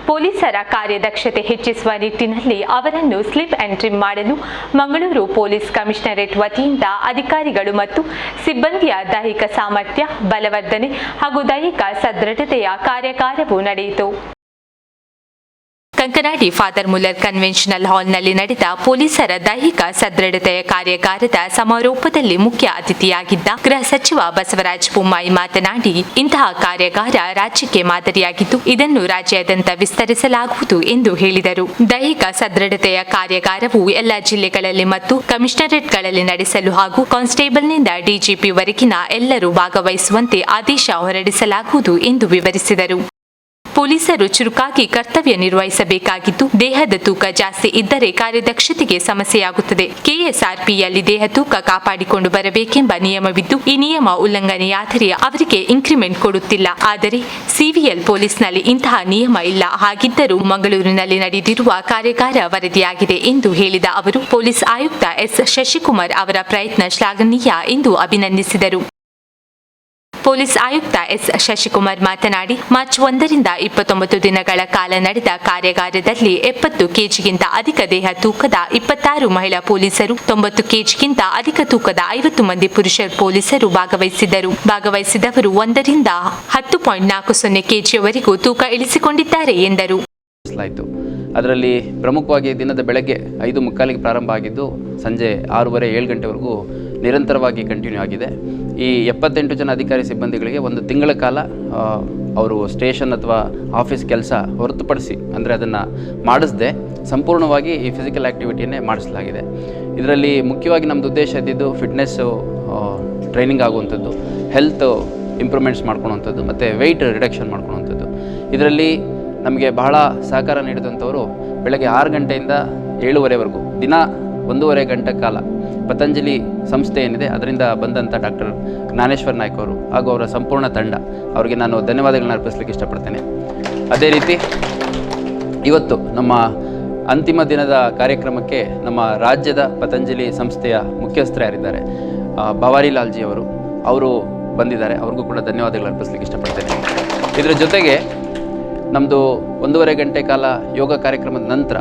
ಪೊಲೀಸರ ಕಾರ್ಯದಕ್ಷತೆ ಹೆಚ್ಚಿಸುವ ನಿಟ್ಟಿನಲ್ಲಿ ಅವರನ್ನು ಸ್ಲಿಪ್ ಅಂಡ್ ಟ್ರಿಮ್ ಮಾಡಲು ಮಂಗಳೂರು ಪೊಲೀಸ್ ಕಮಿಷನರೇಟ್ ವತಿಯಿಂದ ಅಧಿಕಾರಿಗಳು ಮತ್ತು ಸಿಬ್ಬಂದಿಯ ದೈಹಿಕ ಸಾಮರ್ಥ್ಯ ಬಲವರ್ಧನೆ ಹಾಗೂ ದೈಹಿಕ ಸದೃಢತೆಯ ಕಾರ್ಯಾಗಾರವು ನಡೆಯಿತು. ಕಂಕನಾಡಿ ಫಾದರ್ ಮುಲ್ಲರ್ ಕನ್ವೆನ್ಷನಲ್ ಹಾಲ್ನಲ್ಲಿ ನಡೆದ ಪೊಲೀಸರ ದೈಹಿಕ ಸದೃಢತೆಯ ಕಾರ್ಯಾಗಾರದ ಸಮಾರೋಪದಲ್ಲಿ ಮುಖ್ಯ ಅತಿಥಿಯಾಗಿದ್ದ ಗೃಹ ಸಚಿವ ಬಸವರಾಜ ಬೊಮ್ಮಾಯಿ ಮಾತನಾಡಿ, ಇಂತಹ ಕಾರ್ಯಾಗಾರ ರಾಜ್ಯಕ್ಕೆ ಮಾದರಿಯಾಗಿದ್ದು ಇದನ್ನು ರಾಜ್ಯಾದ್ಯಂತ ವಿಸ್ತರಿಸಲಾಗುವುದು ಎಂದು ಹೇಳಿದರು. ದೈಹಿಕ ಸದೃಢತೆಯ ಕಾರ್ಯಾಗಾರವು ಎಲ್ಲ ಜಿಲ್ಲೆಗಳಲ್ಲಿ ಮತ್ತು ಕಮಿಷನರೇಟ್ಗಳಲ್ಲಿ ನಡೆಸಲು ಹಾಗೂ ಕಾನ್ಸ್ಟೇಬಲ್ನಿಂದ ಡಿಜಿಪಿವರೆಗಿನ ಎಲ್ಲರೂ ಭಾಗವಹಿಸುವಂತೆ ಆದೇಶ ಹೊರಡಿಸಲಾಗುವುದು ಎಂದು ವಿವರಿಸಿದರು. ಪೊಲೀಸರು ಚುರುಕಾಗಿ ಕರ್ತವ್ಯ ನಿರ್ವಹಿಸಬೇಕಾಗಿದ್ದು, ದೇಹದ ತೂಕ ಜಾಸ್ತಿ ಇದ್ದರೆ ಕಾರ್ಯದಕ್ಷತೆಗೆ ಸಮಸ್ಯೆಯಾಗುತ್ತದೆ. ಕೆಎಸ್ಆರ್ಪಿಯಲ್ಲಿ ದೇಹ ತೂಕ ಕಾಪಾಡಿಕೊಂಡು ಬರಬೇಕೆಂಬ ನಿಯಮವಿದ್ದು, ಈ ನಿಯಮ ಉಲ್ಲಂಘನೆಯಾದರೆ ಅವರಿಗೆ ಇನ್ಕ್ರಿಮೆಂಟ್ ಕೊಡುತ್ತಿಲ್ಲ. ಆದರೆ ಸಿವಿಎಲ್ ಪೊಲೀಸ್ನಲ್ಲಿ ಇಂತಹ ನಿಯಮ ಇಲ್ಲ. ಹಾಗಿದ್ದರೂ ಮಂಗಳೂರಿನಲ್ಲಿ ನಡೆದಿರುವ ಕಾರ್ಯಾಗಾರ ವರದಿಯಾಗಿದೆ ಎಂದು ಹೇಳಿದ ಅವರು, ಪೊಲೀಸ್ ಆಯುಕ್ತ ಎಸ್ ಶಶಿಕುಮಾರ್ ಅವರ ಪ್ರಯತ್ನ ಶ್ಲಾಘನೀಯ ಎಂದು ಅಭಿನಂದಿಸಿದರು. ಪೊಲೀಸ್ ಆಯುಕ್ತ ಎಸ್ ಶಶಿಕುಮಾರ್ ಮಾತನಾಡಿ, ಮಾರ್ಚ್ 1ರಿಂದ 29 ದಿನಗಳ ಕಾಲ ನಡೆದ ಕಾರ್ಯಾಗಾರದಲ್ಲಿ 70 ಕೆಜಿಗಿಂತ ಅಧಿಕ ದೇಹ ತೂಕದ 26 ಮಹಿಳಾ ಪೊಲೀಸರು, 90 ಕೆಜಿಗಿಂತ ಅಧಿಕ ತೂಕದ 50 ಮಂದಿ ಪುರುಷ ಪೊಲೀಸರು ಭಾಗವಹಿಸಿದ್ದರು. ಭಾಗವಹಿಸಿದವರು 1ರಿಂದ 10.40 ಕೆಜಿಯವರೆಗೂ ತೂಕ ಇಳಿಸಿಕೊಂಡಿದ್ದಾರೆ ಎಂದರು. ಅದರಲ್ಲಿ ಪ್ರಮುಖವಾಗಿ ದಿನದ ಬೆಳಗ್ಗೆ 5:45ಗೆ ಪ್ರಾರಂಭ ಆಗಿದ್ದು ಸಂಜೆ 6:30-7 ಗಂಟೆವರೆಗೂ ನಿರಂತರವಾಗಿ ಕಂಟಿನ್ಯೂ ಆಗಿದೆ. ಈ 78 ಜನ ಅಧಿಕಾರಿ ಸಿಬ್ಬಂದಿಗಳಿಗೆ 1 ತಿಂಗಳ ಕಾಲ ಅವರು ಸ್ಟೇಷನ್ ಅಥವಾ ಆಫೀಸ್ ಕೆಲಸ ಹೊರತುಪಡಿಸಿ, ಅಂದರೆ ಅದನ್ನು ಮಾಡಿಸದೆ ಸಂಪೂರ್ಣವಾಗಿ ಈ ಫಿಸಿಕಲ್ ಆ್ಯಕ್ಟಿವಿಟಿಯನ್ನೇ ಮಾಡಿಸಲಾಗಿದೆ. ಇದರಲ್ಲಿ ಮುಖ್ಯವಾಗಿ ನಮ್ಮದು ಉದ್ದೇಶ ಇದ್ದಿದ್ದು ಫಿಟ್ನೆಸ್ಸು ಟ್ರೈನಿಂಗ್ ಆಗುವಂಥದ್ದು, ಹೆಲ್ತ್ ಇಂಪ್ರೂವ್ಮೆಂಟ್ಸ್ ಮಾಡ್ಕೊಳುವಂಥದ್ದು ಮತ್ತು ವೆಯ್ಟ್ ರಿಡಕ್ಷನ್ ಮಾಡ್ಕೊಳುವಂಥದ್ದು. ಇದರಲ್ಲಿ ನಮಗೆ ಬಹಳ ಸಹಕಾರ ನೀಡಿದಂಥವರು ಬೆಳಗ್ಗೆ 6 ಗಂಟೆಯಿಂದ 7:30ವರೆಗೂ ದಿನ 1.5 ಗಂಟೆ ಕಾಲ ಪತಂಜಲಿ ಸಂಸ್ಥೆ ಏನಿದೆ ಅದರಿಂದ ಬಂದಂಥ ಡಾಕ್ಟರ್ ಜ್ಞಾನೇಶ್ವರ್ ನಾಯ್ಕ ಅವರು ಹಾಗೂ ಅವರ ಸಂಪೂರ್ಣ ತಂಡ, ಅವರಿಗೆ ನಾನು ಧನ್ಯವಾದಗಳನ್ನ ಅರ್ಪಿಸಲಿಕ್ಕೆ ಇಷ್ಟಪಡ್ತೇನೆ. ಅದೇ ರೀತಿ ಇವತ್ತು ನಮ್ಮ ಅಂತಿಮ ದಿನದ ಕಾರ್ಯಕ್ರಮಕ್ಕೆ ನಮ್ಮ ರಾಜ್ಯದ ಪತಂಜಲಿ ಸಂಸ್ಥೆಯ ಮುಖ್ಯಸ್ಥರು ಯಾರಿದ್ದಾರೆ, ಭವಾರಿ ಲಾಲ್ಜಿ ಅವರು ಬಂದಿದ್ದಾರೆ. ಅವ್ರಿಗೂ ಕೂಡ ಧನ್ಯವಾದಗಳು ಅರ್ಪಿಸಲಿಕ್ಕೆ ಇಷ್ಟಪಡ್ತೇನೆ. ಇದರ ಜೊತೆಗೆ ನಮ್ಮದು 1.5 ಗಂಟೆ ಕಾಲ ಯೋಗ ಕಾರ್ಯಕ್ರಮದ ನಂತರ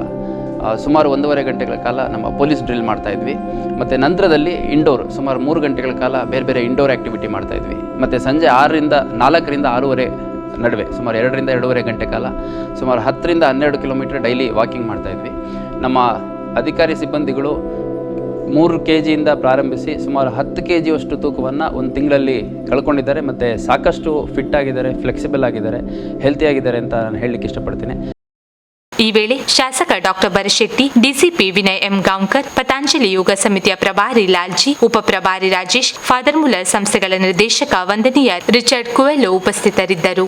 ಸುಮಾರು 1.5 ಗಂಟೆಗಳ ಕಾಲ ನಮ್ಮ ಪೊಲೀಸ್ ಡ್ರಿಲ್ ಮಾಡ್ತಾಯಿದ್ವಿ. ಮತ್ತು ನಂತರದಲ್ಲಿ ಇಂಡೋರ್ ಸುಮಾರು 3 ಗಂಟೆಗಳ ಕಾಲ ಬೇರೆ ಬೇರೆ ಇಂಡೋರ್ ಆ್ಯಕ್ಟಿವಿಟಿ ಮಾಡ್ತಾಯಿದ್ವಿ. ಮತ್ತು ಸಂಜೆ 4ರಿಂದ 6:30 ನಡುವೆ ಸುಮಾರು 2ರಿಂದ 2.5 ಗಂಟೆ ಕಾಲ ಸುಮಾರು 10ರಿಂದ 12 ಕಿಲೋಮೀಟರ್ ಡೈಲಿ ವಾಕಿಂಗ್ ಮಾಡ್ತಾಯಿದ್ವಿ. ನಮ್ಮ ಅಧಿಕಾರಿ ಸಿಬ್ಬಂದಿಗಳು 3 ಕೆಜಿಯಿಂದ ಪ್ರಾರಂಭಿಸಿ ಸುಮಾರು 10 ಕೆಜಿಯಷ್ಟು ತೂಕವನ್ನು 1 ತಿಂಗಳಲ್ಲಿ ಕಳ್ಕೊಂಡಿದ್ದಾರೆ. ಮತ್ತು ಸಾಕಷ್ಟು ಫಿಟ್ ಆಗಿದ್ದಾರೆ, ಫ್ಲೆಕ್ಸಿಬಲ್ ಆಗಿದ್ದಾರೆ, ಹೆಲ್ತಿಯಾಗಿದ್ದಾರೆ ಅಂತ ನಾನು ಹೇಳಲಿಕ್ಕೆ ಇಷ್ಟಪಡ್ತೀನಿ. ಈ ವೇಳೆ ಶಾಸಕ doctor Barashetti, DCP Vinay M Gaonkar, Patanjali yoga ಸಮಿತಿಯ ಪ್ರಭಾರಿ ಲಾಲ್ಜಿ, ಉಪ ಪ್ರಭಾರಿ ರಾಜೇಶ್, ಫಾದರ್ ಮುಲ್ಲರ್ ಸಂಸ್ಥೆಗಳ ನಿರ್ದೇಶಕ ವಂದನೀಯ ರಿಚರ್ಡ್ ಕುವೆಲ್ಲೋ ಉಪಸ್ಥಿತರಿದ್ದರು.